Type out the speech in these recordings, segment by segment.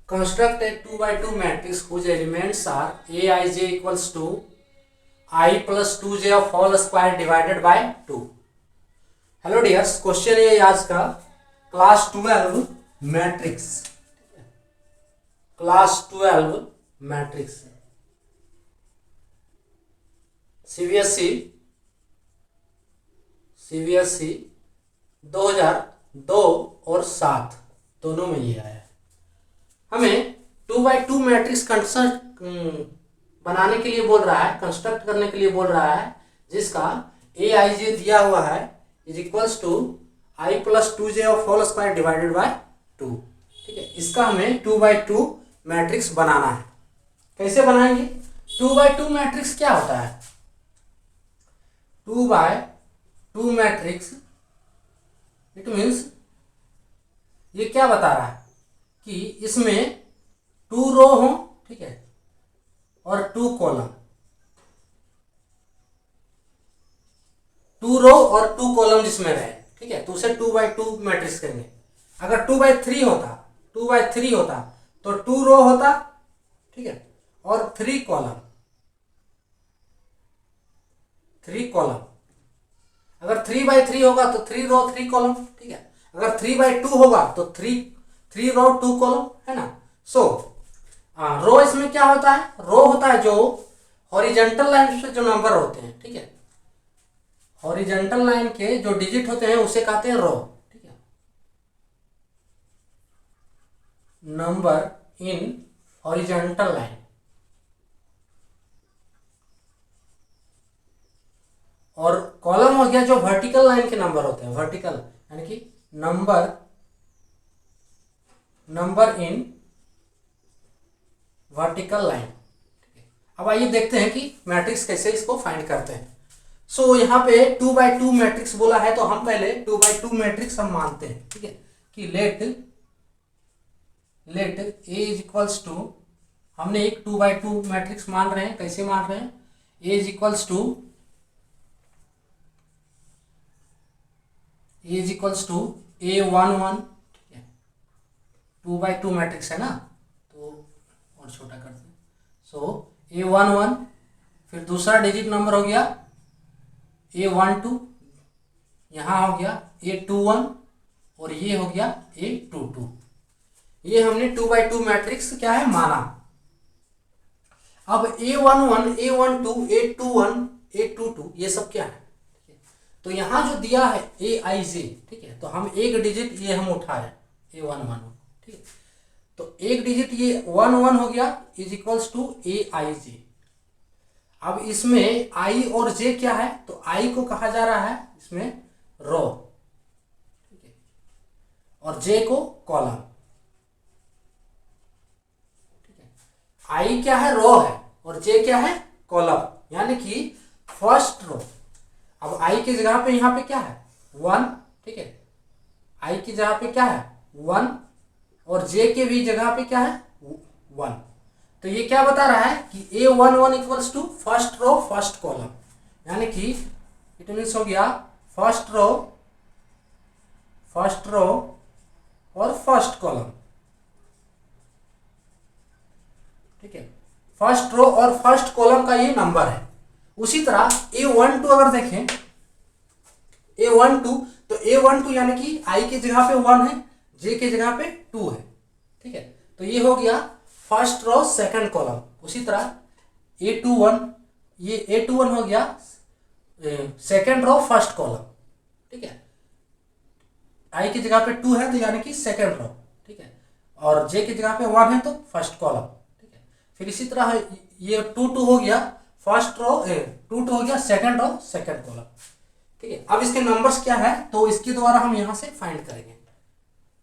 Construct a 2 by 2 matrix whose elements are Aij equals to I plus 2j of whole square divided by 2. Hello dears, question ये आज का class 12 matrix, class 12 matrix CBSE 2002 और 7 दोनों में ये आया है। हमें 2 by 2 मैट्रिक्स बनाने के लिए बोल रहा है, कंस्ट्रक्ट करने के लिए बोल रहा है, जिसका Aij दिया हुआ है is equals to I plus 2j of whole square divided by 2। ठीक है, इसका हमें 2 by 2 मैट्रिक्स बनाना है। कैसे बनाएंगे? 2 by 2 मैट्रिक्स क्या होता है? 2 by 2 मैट्रिक्स इट मीन्स ये क्या बता रहा है कि इसमें 2 रो हो, ठीक है, और 2 कॉलम, 2 रो और 2 कॉलम जिसमें रहे, ठीक है, तो उसे 2 by 2 मैट्रिक्स करेंगे। अगर 2 by 3 होता तो 2 रो होता, ठीक है, और 3 कॉलम, 3 कॉलम। अगर 3 by 3 होगा तो 3 रो 3 कॉलम, ठीक है। अगर 3 by 2 होगा तो 3 रो 2 कॉलम, है ना। सो रो इसमें क्या होता है? रो होता है जो हॉरिजॉन्टल लाइन से जो नंबर होते हैं, ठीक है, हॉरिजॉन्टल लाइन के जो डिजिट होते हैं उसे कहते हैं रो, ठीक है, नंबर इन हॉरिजॉन्टल लाइन। और कॉलम हो गया जो वर्टिकल लाइन के नंबर होते हैं, वर्टिकल यानी कि नंबर इन वर्टिकल लाइन। अब आइए देखते हैं कि मैट्रिक्स कैसे इसको फाइंड करते हैं। सो यहाँ पे 2 by 2 मैट्रिक्स बोला है, तो हम पहले 2 by 2 मैट्रिक्स हम मानते हैं, ठीक है, कि let A is equals to, हमने एक 2 by 2 मैट्रिक्स मान रहे हैं। कैसे मान रहे हैं? ए इज इक्वल्स टू A11, ठीक है, 2 by 2 मैट्रिक्स है ना, तो और छोटा करते हैं। सो A11, फिर दूसरा डिजिट नंबर हो गया A12, यहाँ हो गया A21 और ये हो गया A22। ये हमने 2 by 2 मैट्रिक्स क्या है माना। अब A11, A12, A21, A22 ये सब क्या है? तो यहाँ जो दिया है Aij, ठीक है, तो हम एक डिजिट ये हम उठाए A11, ठीक है, तो एक डिजिट ये 11 हो गया इज इक्वल्स टू Aij। अब इसमें I और J क्या है? तो I को कहा जा रहा है इसमें रो, ठीक है, और J को कॉलम, ठीक है। I क्या है? रो है, और J क्या है? कॉलम, यानी कि फर्स्ट रो। अब I की जगह पे यहाँ पे क्या है? 1, ठीक है, I की जगह पे क्या है? 1, और J के भी जगह पे क्या है? 1। तो ये क्या बता रहा है कि A11 equals to first row first column, यानी कि इट मीन्स हो गया फर्स्ट रो और फर्स्ट कॉलम, ठीक है, फर्स्ट रो और फर्स्ट कॉलम का ये नंबर है। उसी तरह A12 अगर देखें, A12, तो A12 यानी कि I की जगह पे 1 है, J की जगह पे 2 है, ठीक है, तो ये हो गया फर्स्ट रो सेकंड कॉलम। उसी तरह A21, ये A21 हो गया सेकंड रो फर्स्ट कॉलम, ठीक है, I की जगह पे 2 है तो यानी कि सेकंड रो, ठीक है, और J की जगह पे 1 है तो फर्स्ट कॉलम, ठीक है। फिर इसी तरह ये 2 हो गया फर्स्ट रो, 2 हो गया सेकंड रो सेकंड कॉलम, ठीक है। अब इसके नंबर्स क्या है तो इसके द्वारा हम यहां से फाइंड करेंगे।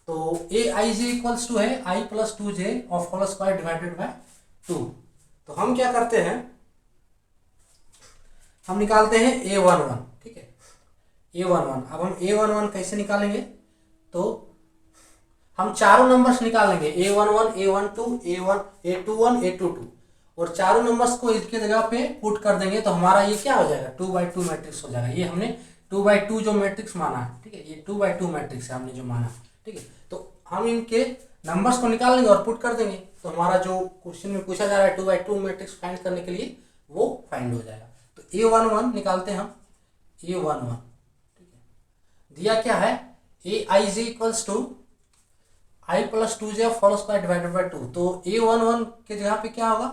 तो Aij इक्वल्स टू है I plus 2j of whole square divided by 2। तो हम क्या करते हैं, हम निकालते हैं A11, ठीक है, A11। अब हम A11 कैसे निकालेंगे? तो हम चारों नंबर्स निकालेंगे A11, A12, A21, A22, और चारों नंबर्स को इसके जगह पे पुट कर देंगे तो हमारा ये क्या हो जाएगा? 2 by 2 मैट्रिक्स हो जाएगा। ये हमने 2 by 2 जो मैट्रिक्स माना है, ठीक है, ये 2 by 2 मैट्रिक्स है हमने जो माना, ठीक है। तो हम इनके नंबर्स को निकाल लेंगे और पुट कर देंगे, तो हमारा जो क्वेश्चन में पूछा जा रहा है 2x2 मैट्रिक्स फाइंड करने के लिए वो फाइंड हो जाएगा। तो A11 निकालते हैं हम, A11 ठीक है, दिया क्या है Aij equals to i plus 2j whole square divided by 2। तो A11 के जगह पे क्या होगा,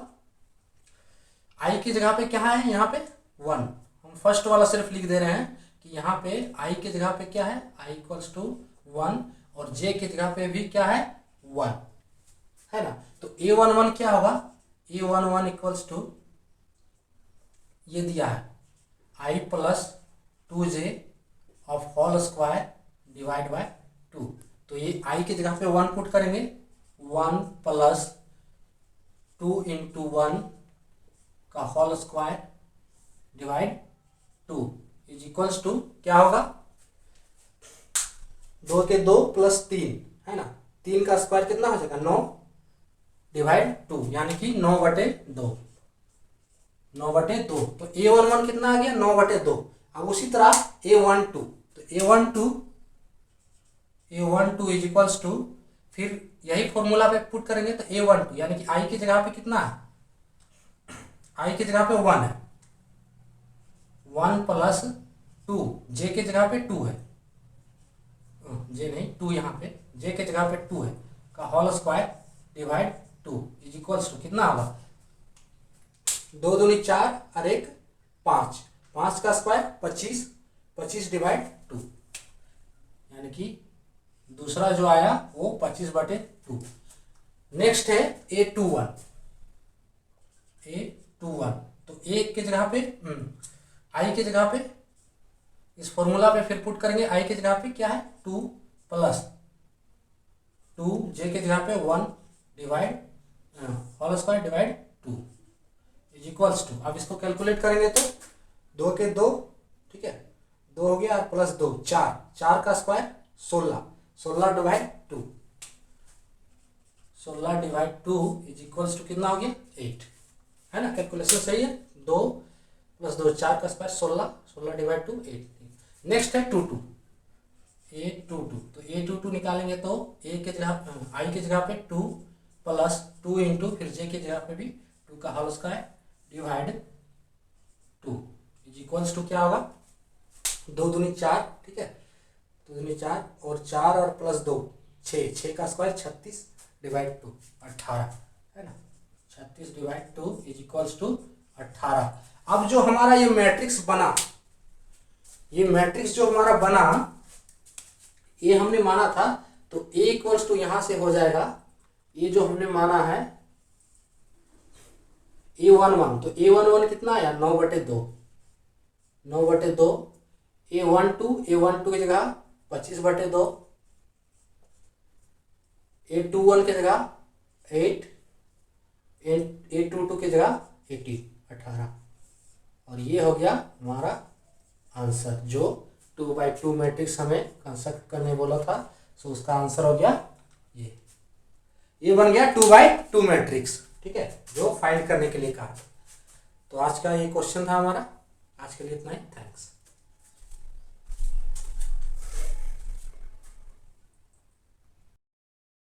i की जगह पे क्या है यहाँ पे 1, हम फर्स्ट वाला सिर्फ लिख दे रहे हैं कि यहाँ पे i के जगह पे क्या है i इक्वल्स टू 1 और j के जगह पे भी क्या है 1 है ना। तो A11 क्या होगा, A11 इक्वल्स टू ये दिया है i plus 2j of whole square divide by 2। तो ये i के जगह पे 1 पुट करेंगे, 1 प्लस 2 इंटू 1 का whole square divide 2 is equals to क्या होगा, 2 के 2 प्लस 3 है ना, 3 का स्क्वायर कितना हो जाएगा 9 डिवाइड 2 यानी कि 9/2, 9/2। तो A11 कितना आ गया 9/2। अब उसी तरह A12, तो A12 इज इक्वल्स टू, फिर यही फॉर्मूला पे पुट करेंगे तो A12 यानी कि i की जगह पे कितना है, i की जगह पे 1 है, 1 प्लस 2, j के जगह पे 2 है, j नहीं 2 यहाँ पे, j के जगह पे 2 है का whole square divide 2 is equals to कितना होगा, 2 दूनी 4 और 1 5, 5 का स्क्वायर 25, 25 डिवाइड 2 यानी कि दूसरा जो आया वो 25/2। नेक्स्ट है A21, तो a के जगह पे i के जगह पे इस फॉर्मूला पे फिर पुट करेंगे, i के जगह पे क्या है 2 प्लस 2, j के जगह पे 1 divide whole square divide 2 is equals to, अब इसको कैलकुलेट करेंगे तो 2 के 2 ठीक है, 2 हो गया और प्लस 2 4, 4 का square 16, 16 divide 2, 16 divide 2 is equals to कितना हो गया 8 है ना। कैलकुलेशन सही है, 2 प्लस 2 4 का स्क्वायर 16, 16 डिवाइड 2 8। नेक्स्ट है A22, तो A22 निकालेंगे तो a के जगह i के जगह पे 2 प्लस 2 इंटू फिर j के जगह पे भी 2 का whole square divide 2 is equals to क्या होगा, 2 दूनी 4 ठीक है, 2 दूनी 4 और 4 और प्लस 2 6, 6 का स्क्वायर 36 डिवाइड 2 18 है ना, 36 डिवाइड 2 इज इक्वल्स टू 18। अब जो हमारा ये मैट्रिक्स बना, ये मैट्रिक्स जो हमारा बना ये हमने माना था, तो a इक्वल्स टू यहां से हो जाएगा, ये जो हमने माना है A11, तो A11 कितना आया 9/2, 9/2, A12 की जगह 25/2, A21 की जगह 8, A22 की जगह 18, और ये हो गया हमारा आंसर जो 2x2 मैट्रिक्स हमें कंस्ट्रक्ट करने बोला था। सो उसका आंसर हो गया ये बन गया 2x2 मैट्रिक्स ठीक है, जो फाइंड करने के लिए कहा। तो आज का ये क्वेश्चन था हमारा, आज के लिए इतना ही, थैंक्स।